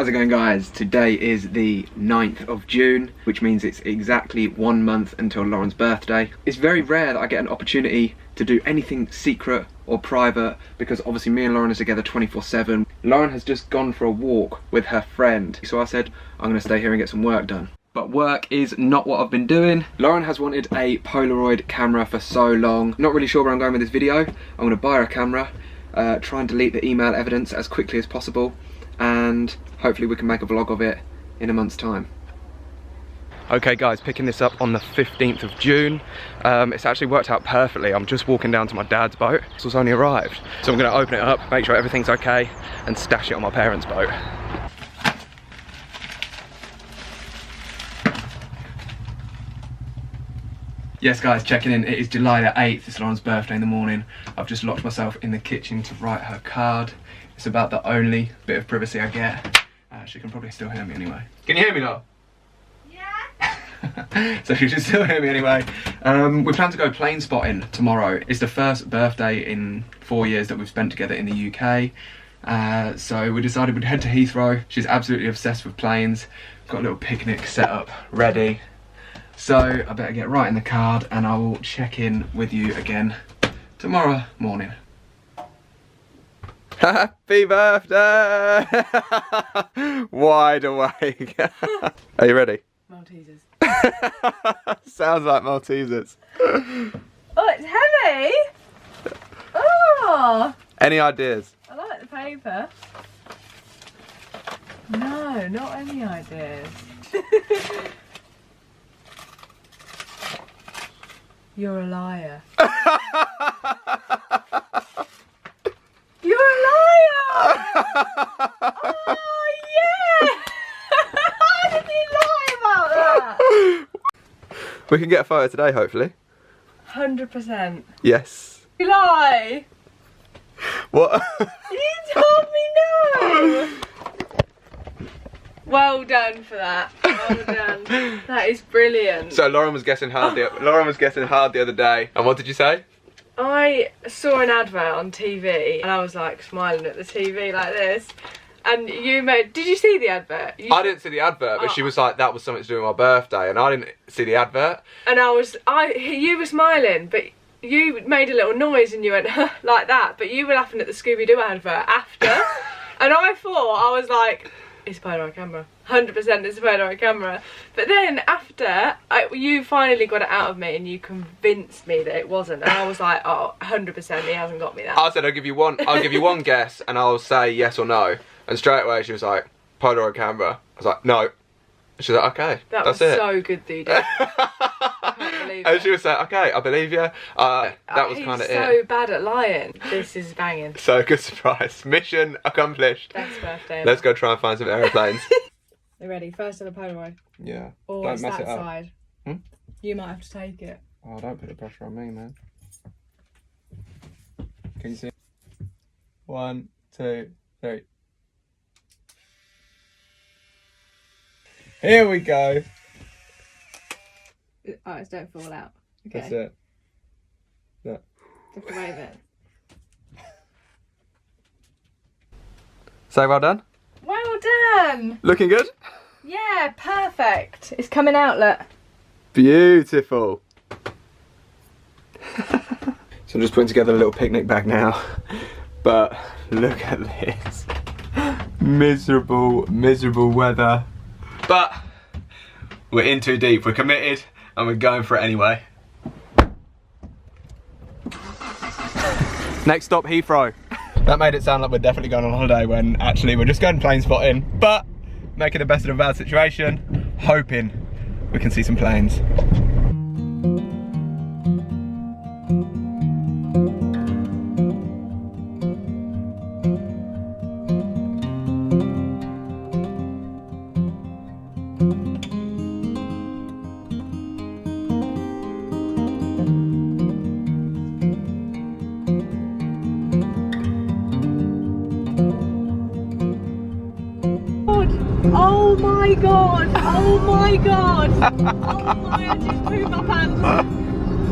How's it going, guys? Today is the 9th of June, which means it's exactly 1 month until Lauren's birthday. It's very rare that I get an opportunity to do anything secret or private because obviously me and Lauren are together 24/7. Lauren has just gone for a walk with her friend, so I said I'm gonna stay here and get some work done. But work is not what I've been doing. Lauren has wanted a Polaroid camera for so long. Not really sure where I'm going with this video. I'm gonna buy her a camera, try and delete the email evidence as quickly as possible, and hopefully we can make a vlog of it in a month's time. Okay guys, picking this up on the 15th of June. It's actually worked out perfectly. I'm just walking down to my dad's boat. This was only arrived. So I'm gonna open it up, make sure everything's okay, and stash it on my parents' boat. Yes guys, checking in. It is July the 8th, it's Lauren's birthday in the morning. I've just locked myself in the kitchen to write her card. It's about the only bit of privacy I get. She can probably still hear me anyway. Can you hear me now? Yeah. So she should still hear me anyway. We plan to go plane spotting tomorrow. It's the first birthday in 4 years that we've spent together in the UK. So we decided we'd head to Heathrow. She's absolutely obsessed with planes. Got a little picnic set up, ready. So I better get writing the card and I will check in with you again tomorrow morning. Happy birthday! Wide awake. Are you ready? Maltesers. Sounds like Maltesers. Oh, it's heavy! Oh! Any ideas? I like the paper. No, not any ideas. You're a liar. You're a liar! Oh, yeah! How did you lie about that? We can get a photo today, hopefully. 100%. Yes. You lie! What? You told me no! Well done for that. Well done. That is brilliant. So Lauren was guessing hard the other day. And what did you say? I saw an advert on TV and I was like smiling at the TV like this. And you made, did you see the advert? I didn't see the advert, but she was like, that was something to do with my birthday, and I didn't see the advert. And you were smiling, but you made a little noise and you went like that, but you were laughing at the Scooby-Doo advert after. And I thought, I was like, it's a Polaroid camera. 100% it's a Polaroid camera. But then after, you finally got it out of me and you convinced me that it wasn't. And I was like, oh, 100% he hasn't got me that. I said, I'll give you one guess and I'll say yes or no. And straight away she was like, Polaroid camera. I was like, no. She was like, okay, that's it. That was so good that you did. I can't believe and it. she was like, okay, I believe you. That was kind of it. He's so bad at lying. This is banging. So good surprise. Mission accomplished. Best birthday. Let's go try and find some aeroplanes. You ready? First on the Polaroid. Yeah. Or Don't it's mess that it up. side. Hmm? You might have to take it. Oh, don't put the pressure on me, man. Can you see? 1, 2, 3. Here we go. Oh, it's don't fall out. Okay. That's it. Yeah. Just to wave it. So well done? Well done! Looking good? Yeah, perfect. It's coming out, look. Beautiful. So I'm just putting together a little picnic bag now. But look at this. Miserable, miserable weather. But we're in too deep. We're committed and we're going for it anyway. Next stop, Heathrow. That made it sound like we're definitely going on holiday when actually we're just going plane spotting, but making the best of a bad situation, hoping we can see some planes. Oh my god! Oh my god! Oh my, I just pooped my pants!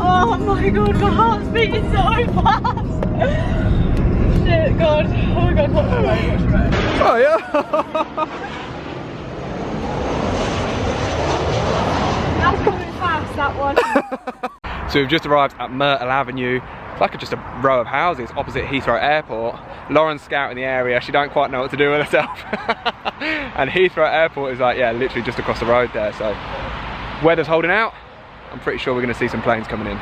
Oh my god, my heart's beating so fast! Shit, god! Oh my god, what's the road? Oh yeah! one. So we've just arrived at Myrtle Avenue. It's like just a row of houses opposite Heathrow Airport. Lauren's scouting the area. She don't quite know what to do with herself. And Heathrow Airport is like, yeah, literally just across the road there. So weather's holding out. I'm pretty sure we're going to see some planes coming in.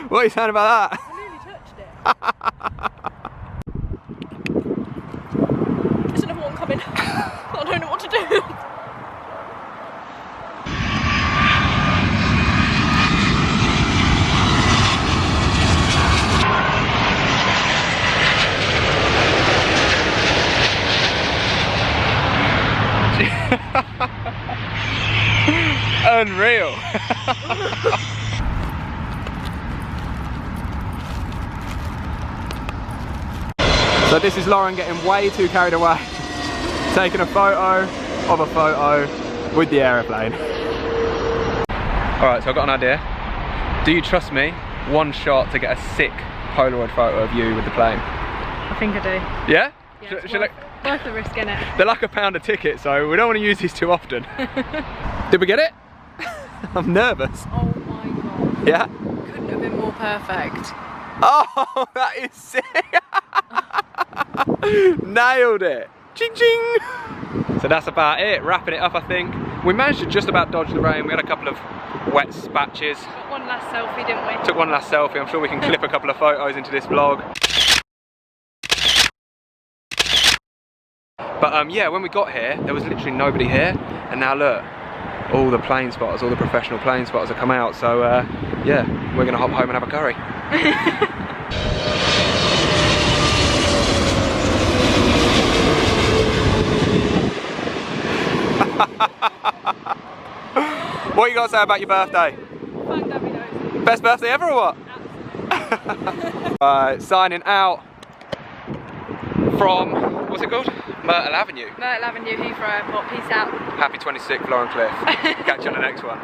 What are you saying about that? I nearly touched it. There's another one coming. I don't know what to do. Unreal. So this is Lauren getting way too carried away, taking a photo of a photo with the aeroplane. Alright, so I've got an idea. Do you trust me? One shot to get a sick Polaroid photo of you with the plane. I think I do. Yeah? Yeah, it's worth the risk, innit? They're like £1 a ticket, so we don't want to use these too often. Did we get it? I'm nervous. Oh my god. Yeah? Couldn't have been more perfect. Oh, that is sick! Nailed it! Ching ching! So that's about it, wrapping it up I think. We managed to just about dodge the rain. We had a couple of wet spatches. Got one last selfie, didn't we? Took one last selfie. I'm sure we can clip a couple of photos into this vlog. But yeah, when we got here, there was literally nobody here. And now look, all the plane spotters, all the professional plane spotters have come out. So yeah, we're gonna hop home and have a curry. What you got to say about your birthday? Best birthday ever or what? Absolutely. Signing out from, what's it called? Myrtle Avenue. Myrtle Avenue, Heathrow Airport. Peace out. Happy 26th, Lauren Cliff. Catch you on the next one.